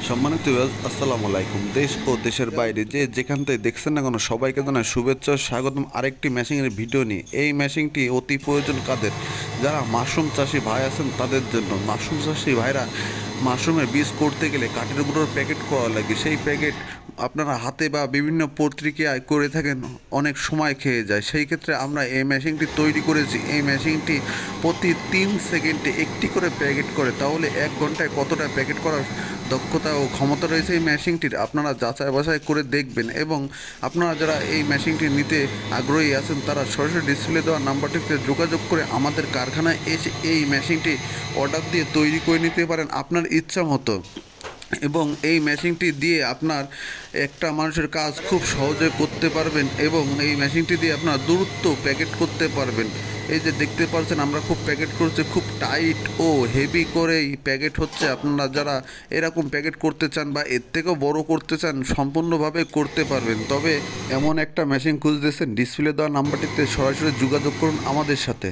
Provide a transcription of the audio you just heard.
সম্মানিত ভিউয়ার্স, আসসালামু আলাইকুম। দেশ ও দেশের বাইরে যে যেখান থেকে দেখছেন না কেন সবাইকে জানাই শুভেচ্ছা ও স্বাগতম আরেকটি মেশিনের ভিডিও নিয়ে। এই মেশিনটি অতি প্রয়োজন কাদের? যারা মাশরুম চাষি ভাই আছেন তাদের জন্য। মাশরুম চাষি ভাইরা মাশরুমের বীজ করতে গেলে কাঠের গুঁড়োর প্যাকেট করা লাগে। সেই প্যাকেট আপনারা হাতে বা বিভিন্ন পত্রিকায় করে থাকেন, অনেক সময় খেয়ে যায়। সেই ক্ষেত্রে আমরা এই মেশিনটি তৈরি করেছি। এই মেশিনটি প্রতি 3 সেকেন্ডে একটি করে প্যাকেট করে, তাহলে 1 ঘন্টায় কতটা প্যাকেট করার দক্ষতা ও ক্ষমতা রয়েছে এই মেশিনটির, আপনারা যাচাই বাছাই করে দেখবেন। এবং আপনারা যারা এই মেশিনটি নিতে আগ্রহী আছেন তারা সরাসরি ডিসপ্লে দেওয়া নাম্বারটিতে যোগাযোগ করে আমাদের কারখানায় এসে এই মেশিনটি অর্ডার দিয়ে তৈরি করে নিতে পারেন আপনার ইচ্ছা মতো। এবং এই মেশিনটি দিয়ে আপনার একটা মানুষের কাজ খুব সহজে করতে পারবেন এবং এই মেশিনটি দিয়ে আপনার দূরত্ব প্যাকেট করতে পারবেন। এই যে দেখতে পাচ্ছেন আমরা খুব প্যাকেট করছি, খুব টাইট ও হেভি করেই প্যাকেট হচ্ছে। আপনারা যারা এরকম প্যাকেট করতে চান বা এর থেকেও বড় করতে চান সম্পূর্ণভাবে করতে পারবেন। তবে এমন একটা মেশিন খুঁজতেছেন, ডিসপ্লে দেওয়া নাম্বারটিতে সরাসরি যোগাযোগ করুন আমাদের সাথে।